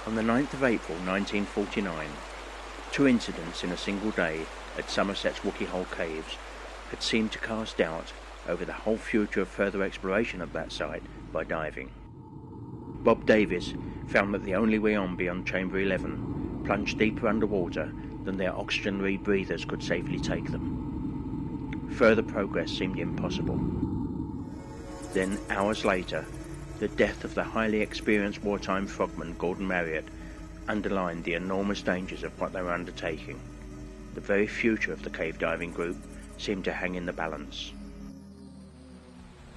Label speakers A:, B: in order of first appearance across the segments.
A: On the 9th of April 1949, two incidents in a single day at Somerset's Wookey Hole Caves had seemed to cast doubt over the whole future of further exploration of that site by diving. Bob Davis found that the only way on beyond Chamber 11 plunged deeper underwater than their oxygen rebreathers could safely take them. Further progress seemed impossible. Then, hours later, the death of the highly experienced wartime frogman Gordon Marriott underlined the enormous dangers of what they were undertaking. The very future of the cave diving group seemed to hang in the balance.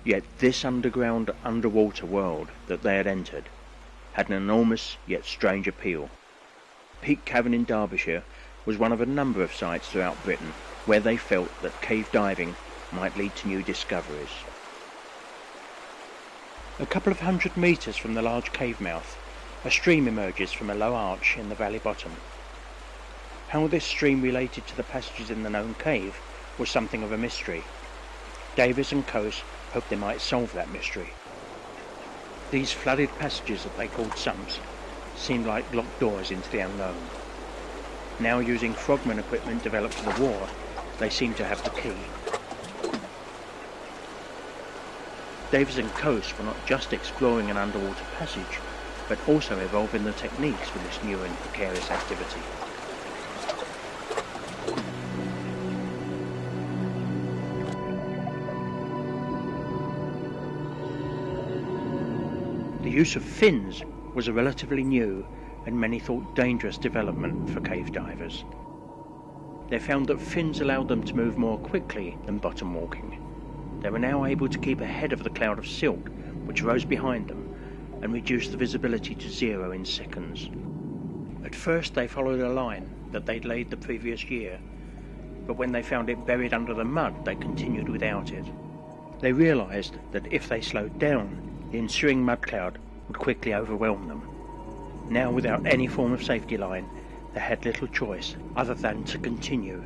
A: Yet this underground, underwater world that they had entered had an enormous yet strange appeal. Peak Cavern in Derbyshire was one of a number of sites throughout Britain where they felt that cave diving might lead to new discoveries. A couple of 100 metres from the large cave mouth, a stream emerges from a low arch in the valley bottom. How this stream related to the passages in the known cave was something of a mystery. Davis and Coase hoped they might solve that mystery. These flooded passages that they called sumps seemed like locked doors into the unknown. Now, using frogman equipment developed for the war, they seemed to have the key. Davis and Coase were not just exploring an underwater passage, but also evolving the techniques for this new and precarious activity. The use of fins was a relatively new and many thought dangerous development for cave divers. They found that fins allowed them to move more quickly than bottom walking. They were now able to keep ahead of the cloud of silt which rose behind them and reduce the visibility to 0 in seconds. At first they followed a line that they'd laid the previous year, but when they found it buried under the mud, they continued without it. They realised that if they slowed down, the ensuing mud cloud would quickly overwhelm them. Now, without any form of safety line, they had little choice other than to continue.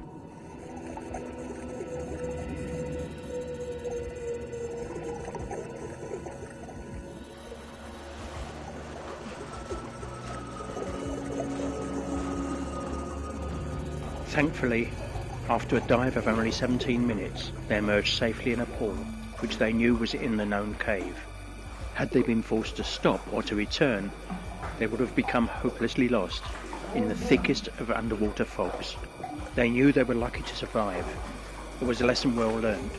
A: Thankfully, after a dive of only 17 minutes, they emerged safely in a pool, which they knew was in the known cave. Had they been forced to stop or to return, they would have become hopelessly lost in the thickest of underwater fogs. They knew they were lucky to survive. It was a lesson well learned.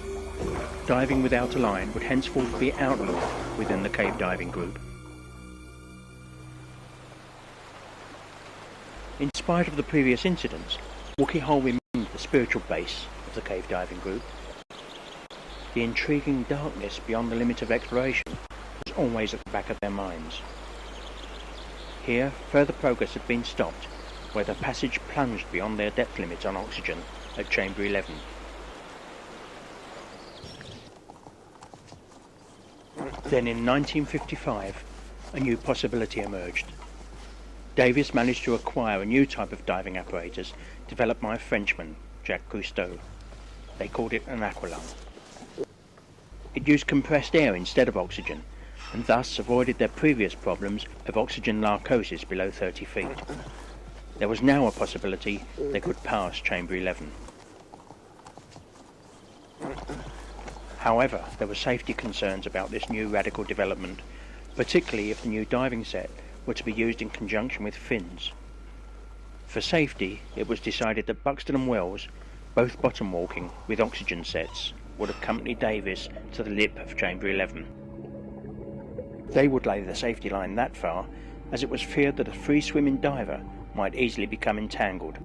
A: Diving without a line would henceforth be outlawed within the cave diving group. In spite of the previous incidents, Wookey Hole remained the spiritual base of the cave diving group. The intriguing darkness beyond the limit of exploration was always at the back of their minds. Here, further progress had been stopped, where the passage plunged beyond their depth limit on oxygen at Chamber 11. Then in 1955, a new possibility emerged. Davis managed to acquire a new type of diving apparatus developed by a Frenchman, Jacques Cousteau. They called it an aqualung. It used compressed air instead of oxygen, and thus avoided their previous problems of oxygen narcosis below 30 feet. There was now a possibility they could pass Chamber 11. However, there were safety concerns about this new radical development, particularly if the new diving set were to be used in conjunction with fins. For safety, it was decided that Buxton and Wells, both bottom walking with oxygen sets, would accompany Davis to the lip of Chamber 11. They would lay the safety line that far, as it was feared that a free-swimming diver might easily become entangled.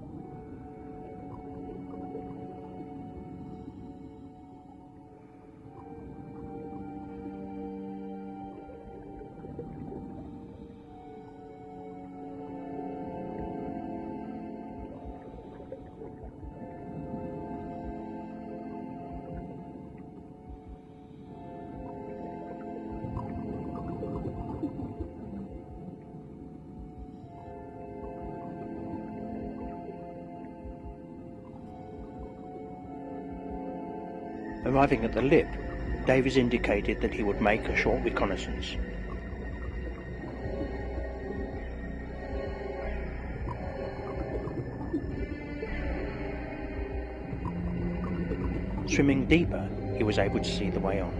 A: Arriving at the lip, Davis indicated that he would make a short reconnaissance. Swimming deeper, he was able to see the way on.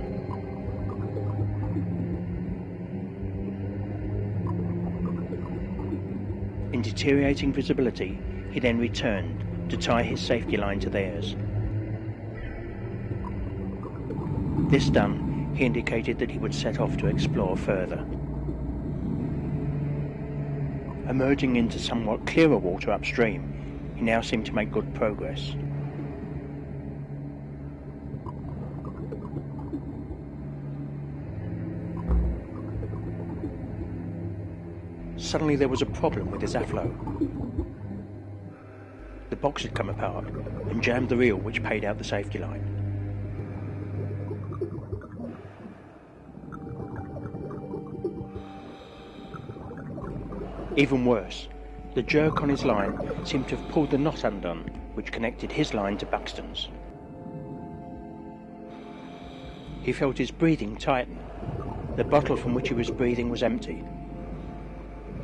A: In deteriorating visibility, he then returned to tie his safety line to theirs. This done, he indicated that he would set off to explore further. Emerging into somewhat clearer water upstream, he now seemed to make good progress. Suddenly there was a problem with his Afflo. The box had come apart and jammed the reel which paid out the safety line. Even worse, the jerk on his line seemed to have pulled the knot undone which connected his line to Buxton's. He felt his breathing tighten. The bottle from which he was breathing was empty.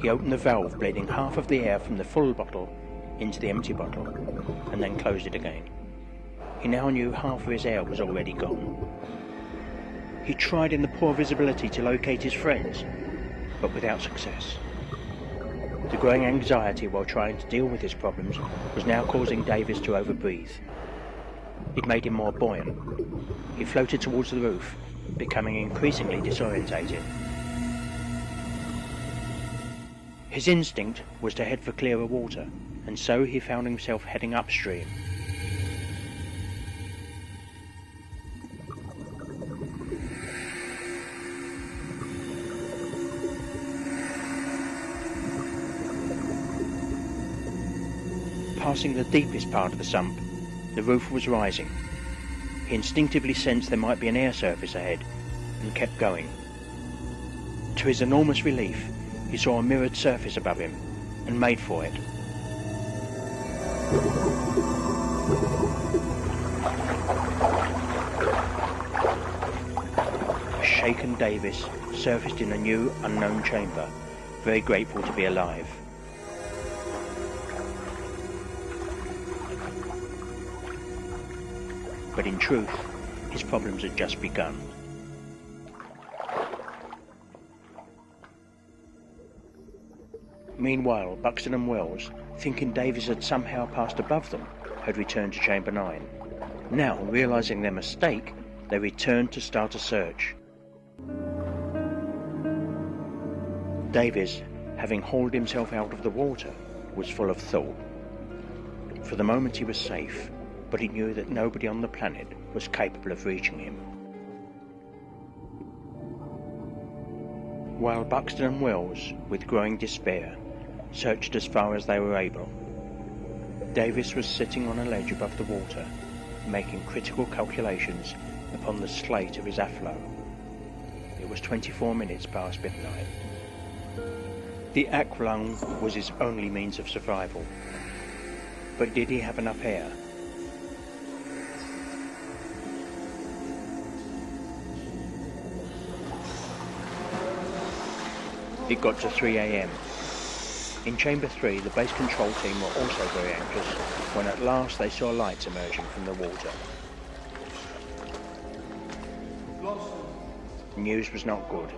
A: He opened the valve, bleeding half of the air from the full bottle into the empty bottle, and then closed it again. He now knew half of his air was already gone. He tried in the poor visibility to locate his friends, but without success. The growing anxiety while trying to deal with his problems was now causing Davis to overbreathe. It made him more buoyant. He floated towards the roof, becoming increasingly disorientated. His instinct was to head for clearer water, and so he found himself heading upstream. Passing the deepest part of the sump, the roof was rising. He instinctively sensed there might be an air surface ahead, and kept going. To his enormous relief, he saw a mirrored surface above him, and made for it. A shaken Davis surfaced in a new, unknown chamber, very grateful to be alive. But in truth, his problems had just begun. Meanwhile, Buxton and Wells, thinking Davis had somehow passed above them, had returned to Chamber 9. Now, realising their mistake, they returned to start a search. Davis, having hauled himself out of the water, was full of thought. For the moment he was safe, but he knew that nobody on the planet was capable of reaching him. While Buxton and Wells, with growing despair, searched as far as they were able, Davis was sitting on a ledge above the water, making critical calculations upon the slate of his Afflo. It was 24 minutes past midnight. The aqualung was his only means of survival. But did he have enough air? It got to 3 AM. In Chamber 3, the base control team were also very anxious when at last they saw lights emerging from the water. The news was not good.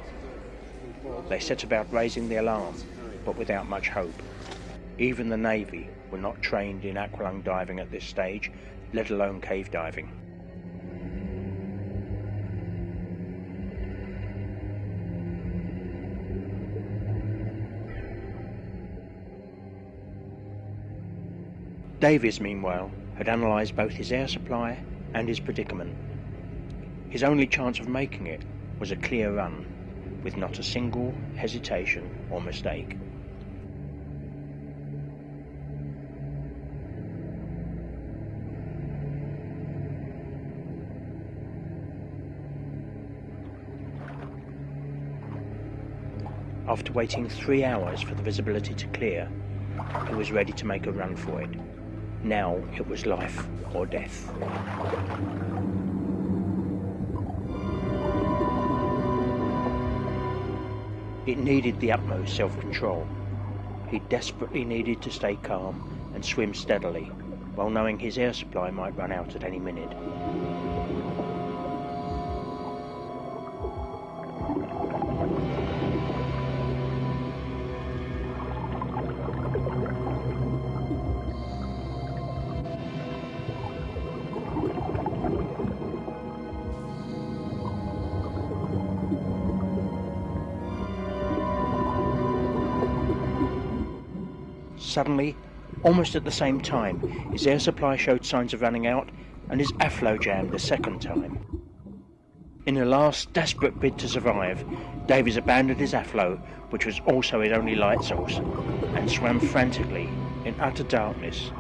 A: They set about raising the alarm, but without much hope. Even the Navy were not trained in aqualung diving at this stage, let alone cave diving. Davis, meanwhile, had analysed both his air supply and his predicament. His only chance of making it was a clear run, with not a single hesitation or mistake. After waiting 3 hours for the visibility to clear, he was ready to make a run for it. Now it was life or death. It needed the utmost self-control. He desperately needed to stay calm and swim steadily, while knowing his air supply might run out at any minute. Suddenly, almost at the same time, his air supply showed signs of running out and his airflow jammed a second time. In a last desperate bid to survive, Davies abandoned his airflow, which was also his only light source, and swam frantically in utter darkness.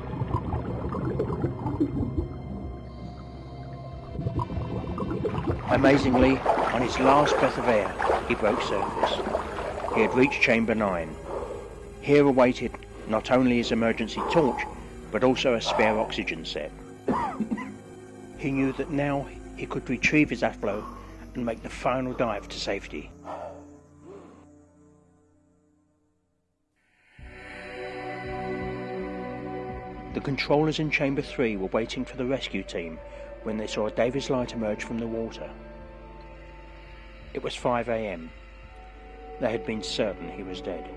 A: Amazingly, on his last breath of air, he broke surface. He had reached Chamber 9. Here awaited not only his emergency torch, but also a spare oxygen set. He knew that now he could retrieve his airflow and make the final dive to safety. The controllers in Chamber 3 were waiting for the rescue team when they saw Davies' light emerge from the water. It was 5 a.m. They had been certain he was dead.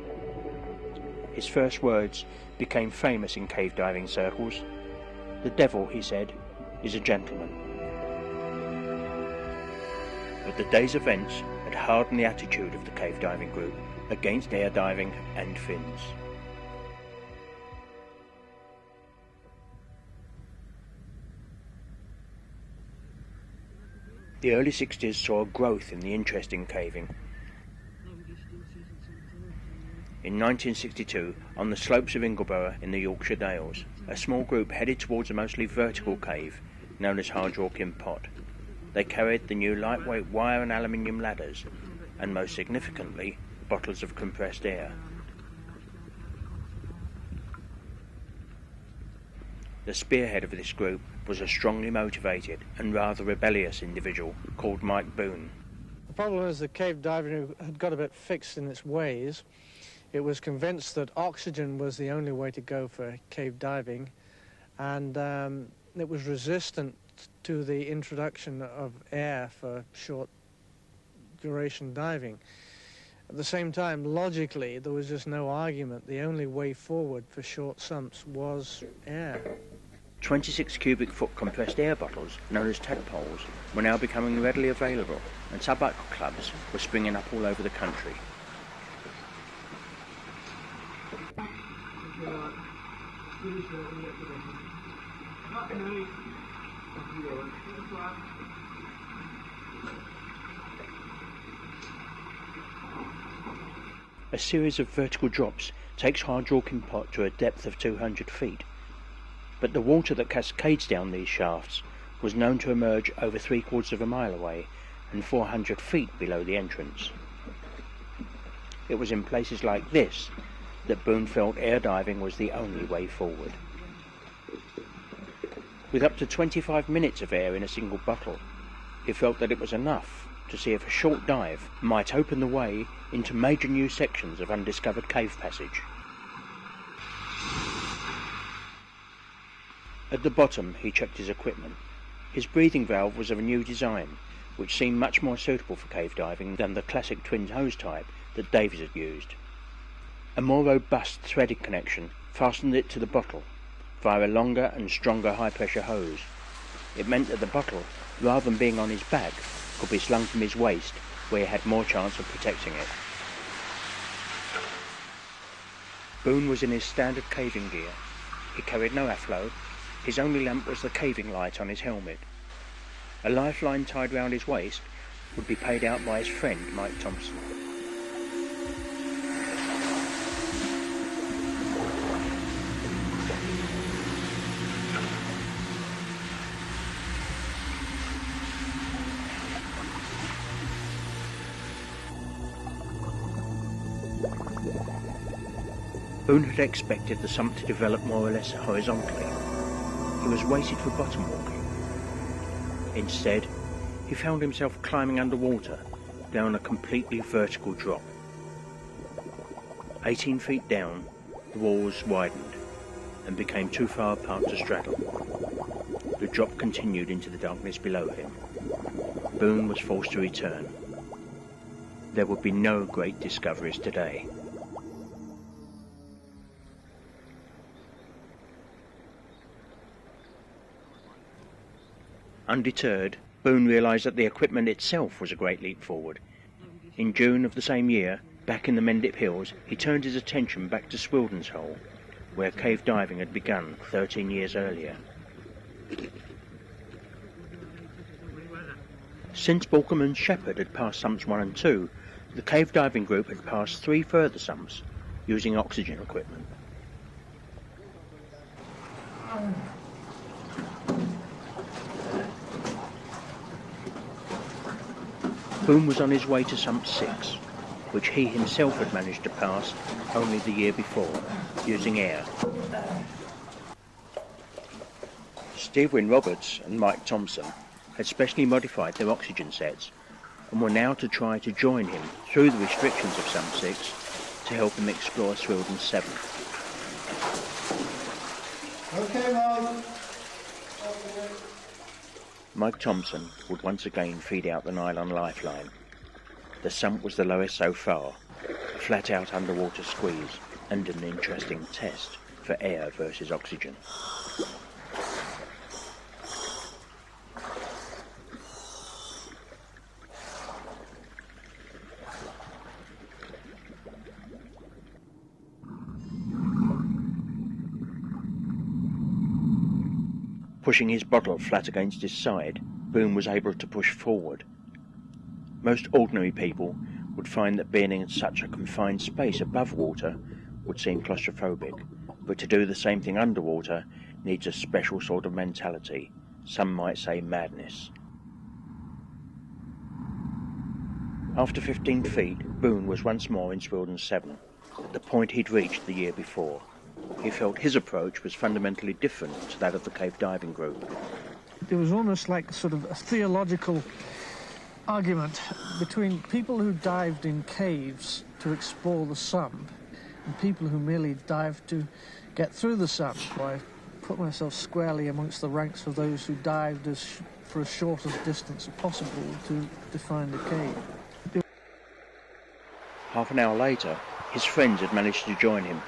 A: His first words became famous in cave diving circles. "The devil," he said, "is a gentleman." But the day's events had hardened the attitude of the cave diving group against air diving and fins. The early 60s saw a growth in the interest in caving. In 1962, on the slopes of Ingleborough in the Yorkshire Dales, a small group headed towards a mostly vertical cave known as Hardrockin Pot. They carried the new lightweight wire and aluminium ladders, and most significantly, bottles of compressed air. The spearhead of this group was a strongly motivated and rather rebellious individual called Mike Boone.
B: The problem is that cave diving had got a bit fixed in its ways. It was convinced that oxygen was the only way to go for cave diving, and it was resistant to the introduction of air for short duration diving. At the same time, logically, there was just no argument. The only way forward for short sumps was air.
A: 26 cubic foot compressed air bottles, known as tadpoles, were now becoming readily available, and sub-aqua clubs were springing up all over the country. A series of vertical drops takes Hardrockin Pot to a depth of 200 feet, but the water that cascades down these shafts was known to emerge over 3/4 of a mile away and 400 feet below the entrance. It was in places like this that Boone felt air diving was the only way forward. With up to 25 minutes of air in a single bottle, he felt that it was enough to see if a short dive might open the way into major new sections of undiscovered cave passage. At the bottom, he checked his equipment. His breathing valve was of a new design, which seemed much more suitable for cave diving than the classic twin hose type that Davies had used. A more robust threaded connection fastened it to the bottle via a longer and stronger high-pressure hose. It meant that the bottle, rather than being on his back, could be slung from his waist, where he had more chance of protecting it. Boone was in his standard caving gear. He carried no airflow. His only lamp was the caving light on his helmet. A lifeline tied round his waist would be paid out by his friend Mike Thompson. Boone had expected the sump to develop more or less horizontally. He was weighted for bottom walking. Instead, he found himself climbing underwater down a completely vertical drop. 18 feet down, the walls widened and became too far apart to straddle. The drop continued into the darkness below him. Boone was forced to return. there would be no great discoveries today. Undeterred, Boone realised that the equipment itself was a great leap forward. In June of the same year, back in the Mendip Hills, he turned his attention back to Swildon's Hole, where cave diving had begun 13 years earlier. Since Balcombe and Shepherd had passed sumps 1 and 2, the cave diving group had passed 3 further sumps using oxygen equipment. Boone was on his way to sump 6, which he himself had managed to pass only the year before, using air. Steve Wynne Roberts and Mike Thompson had specially modified their oxygen sets and were now to try to join him through the restrictions of sump 6 to help him explore Swildon 7.
B: Okay, Mom.
A: Mike Thompson would once again feed out the nylon lifeline. The sump was the lowest so far, a flat-out underwater squeeze and an interesting test for air versus oxygen. Pushing his bottle flat against his side, Boone was able to push forward. Most ordinary people would find that being in such a confined space above water would seem claustrophobic, but to do the same thing underwater needs a special sort of mentality, some might say madness. After 15 feet, Boone was once more in Swildon 7, at the point he'd reached the year before. He felt his approach was fundamentally different to that of the cave diving group.
B: It was almost like sort of a theological argument between people who dived in caves to explore the sump and people who merely dived to get through the sump. I put myself squarely amongst the ranks of those who dived for as short a distance as possible to find the cave.
A: Half an hour later, his friends had managed to join him,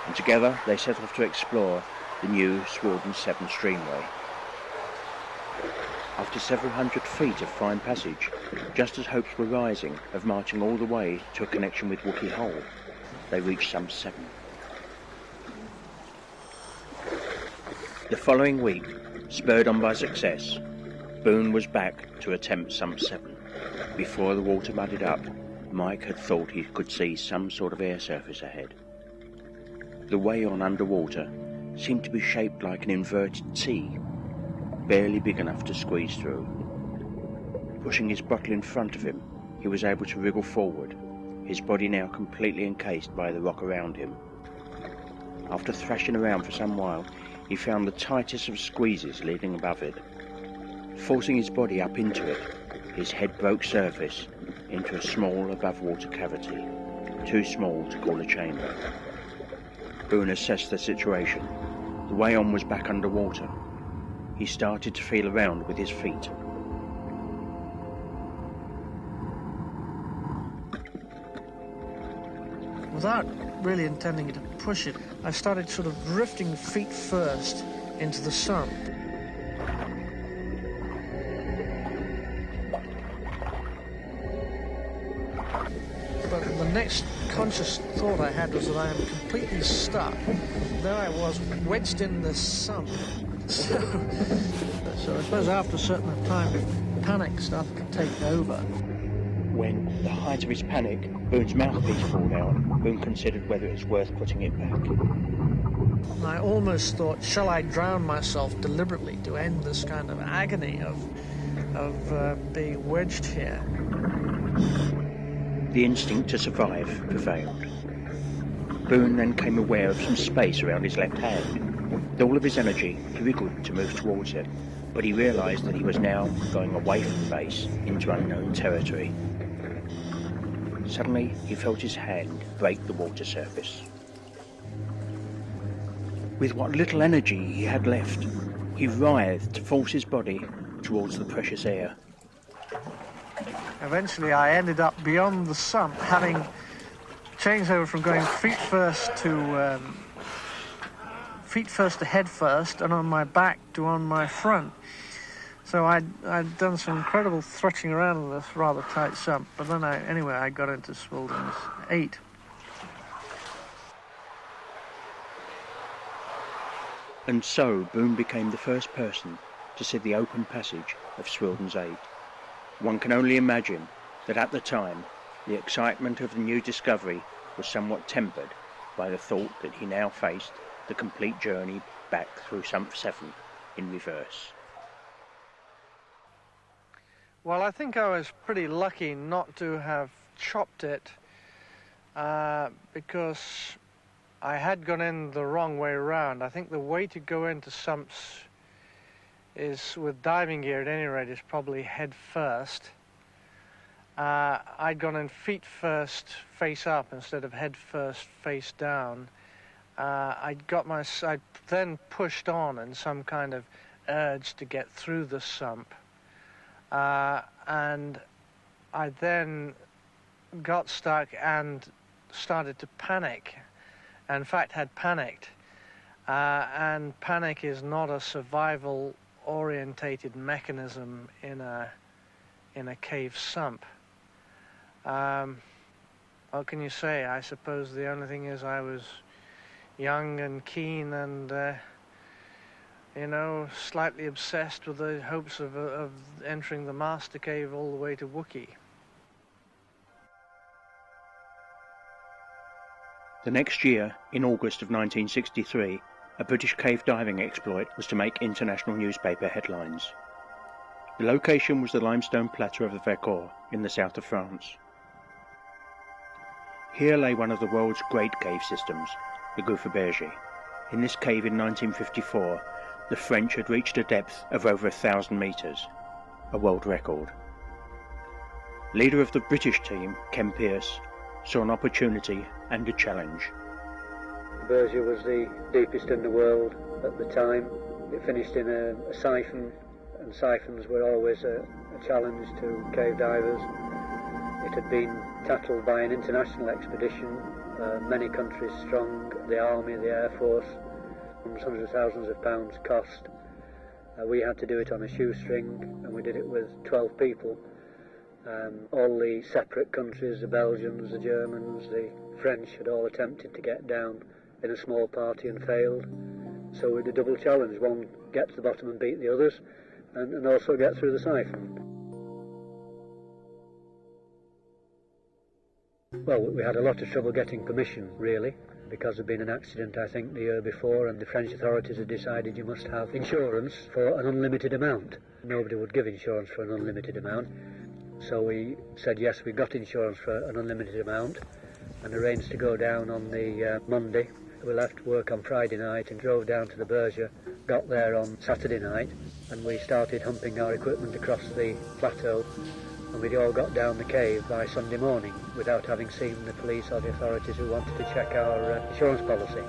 A: and together they set off to explore the new Swildon 7 streamway. After several hundred feet of fine passage, just as hopes were rising of marching all the way to a connection with Wookey Hole, they reached sump 7. The following week, spurred on by success, Boone was back to attempt sump 7. Before the water mudded up, Mike had thought he could see some sort of air surface ahead. The way on underwater seemed to be shaped like an inverted T, barely big enough to squeeze through. Pushing his bottle in front of him, he was able to wriggle forward, his body now completely encased by the rock around him. After thrashing around for some while, he found the tightest of squeezes leading above it. Forcing his body up into it, his head broke surface into a small above-water cavity, too small to call a chamber. Boone assessed the situation. The way on was back underwater. He started to feel around with his feet.
B: Without really intending to push it, I started sort of drifting feet first into the sump. But the next conscious thought I had was that I am completely stuck. There I was, wedged in the sump. So I suppose after a certain time, panic started to take over.
A: When, at the height of his panic, Boone's mouthpiece pulled out, Boone considered whether it was worth putting it back.
B: I almost thought, shall I drown myself deliberately to end this kind of agony of being wedged here?
A: The instinct to survive prevailed. Boone then came aware of some space around his left hand. With all of his energy, he wriggled to move towards it, but he realised that he was now going away from the base into unknown territory. Suddenly, he felt his hand break the water surface. With what little energy he had left, he writhed to force his body towards the precious air.
B: Eventually I ended up beyond the sump, having changed over from going feet first to head first, and on my back to on my front. So I'd done some incredible thrutching around in this rather tight sump, but then I got into Swildens 8.
A: And so Boone became the first person to see the open passage of Swildens 8. One can only imagine that at the time the excitement of the new discovery was somewhat tempered by the thought that he now faced the complete journey back through Sump 7 in reverse.
B: Well, I think I was pretty lucky not to have chopped it because I had gone in the wrong way around. I think the way to go into sumps is, with diving gear at any rate, is probably head first. I'd gone in feet first, face up, instead of head first, face down. I'd then pushed on in some kind of urge to get through the sump. And I then got stuck and started to panic. In fact, had panicked. And panic is not a survival-orientated mechanism in a cave sump. What can you say? I suppose the only thing is I was young and keen and, slightly obsessed with the hopes of entering the master cave all the way to Wookey.
A: The next year, in August of 1963, a British cave diving exploit was to make international newspaper headlines. The location was the limestone plateau of the Vercors in the south of France. Here lay one of the world's great cave systems, the Gouffre Berger. In this cave in 1954, the French had reached a depth of over 1,000 metres, a world record. Leader of the British team, Ken Pierce, saw an opportunity and a challenge.
C: The Berger was the deepest in the world at the time. It finished in a siphon, and siphons were always a challenge to cave divers. It had been tackled by an international expedition, many countries strong, the Army, the Air Force, hundreds of thousands of pounds cost. We had to do it on a shoestring, and we did it with 12 people. All the separate countries, the Belgians, the Germans, the French, had all attempted to get down in a small party and failed. So we did a double challenge: one, get to the bottom and beat the others, and also get through the siphon. Well, we had a lot of trouble getting permission, really, because there'd been an accident, I think, the year before, and the French authorities had decided you must have insurance for an unlimited amount. Nobody would give insurance for an unlimited amount. So we said yes, we got insurance for an unlimited amount, and arranged to go down on the Monday. We left work on Friday night and drove down to the Berger, got there on Saturday night, and we started humping our equipment across the plateau, and we'd all got down the cave by Sunday morning without having seen the police or the authorities who wanted to check our insurance policy.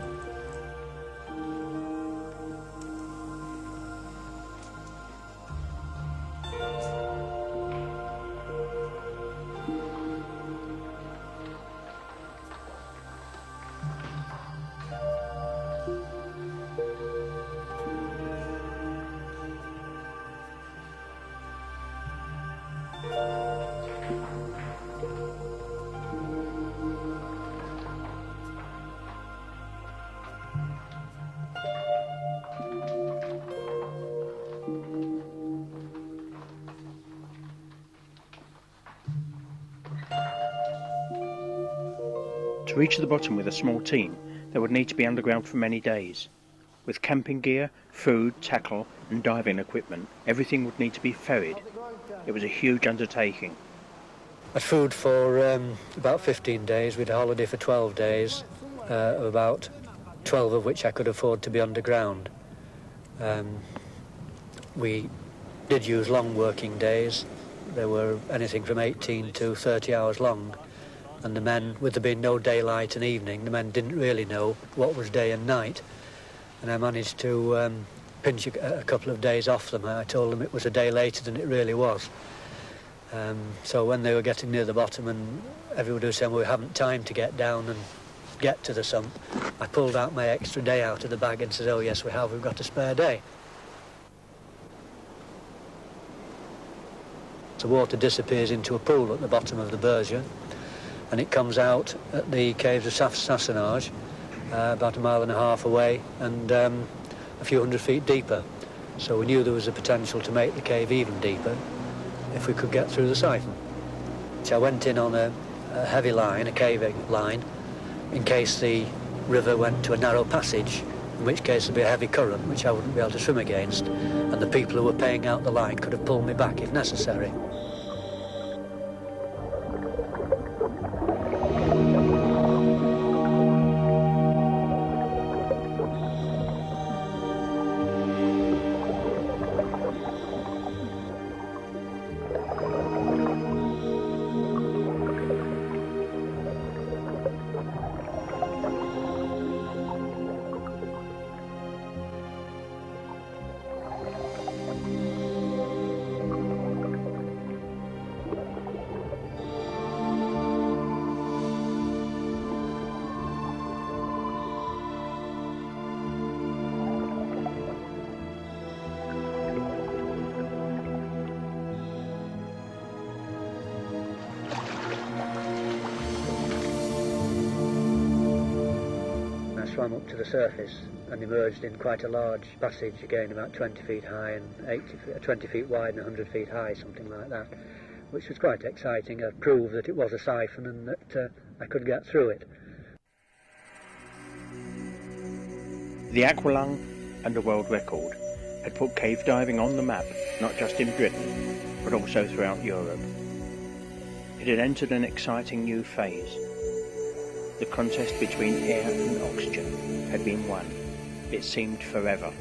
A: To reach the bottom with a small team, they would need to be underground for many days. With camping gear, food, tackle and diving equipment, everything would need to be ferried. It was a huge undertaking.
C: I had food for about 15 days. We had a holiday for 12 days, about 12 of which I could afford to be underground. We did use long working days. They were anything from 18 to 30 hours long. And the men, with there being no daylight and evening, the men didn't really know what was day and night. And I managed to pinch a couple of days off them. I told them it was a day later than it really was.
D: So when they were getting near the bottom and everybody was saying, well, we haven't time to get down and get to the sump, I pulled out my extra day out of the bag and said, oh yes we have, we've got a spare day. The water disappears into a pool at the bottom of the Bergia, and it comes out at the caves of Sassenage, about 1.5 miles away and a few hundred feet deeper. So we knew there was a potential to make the cave even deeper if we could get through the siphon. So I went in on a heavy line, a caving line, in case the river went to a narrow passage, in which case there'd be a heavy current which I wouldn't be able to swim against, and the people who were paying out the line could have pulled me back if necessary.
C: Swam up to the surface and emerged in quite a large passage, again about 20 feet high and 20 feet wide and 100 feet high, something like that, which was quite exciting. It proved that it was a siphon and that I could get through it.
A: The Aqualung and the world record had put cave diving on the map, not just in Britain, but also throughout Europe. It had entered an exciting new phase. The contest between air and oxygen had been won. It seemed forever.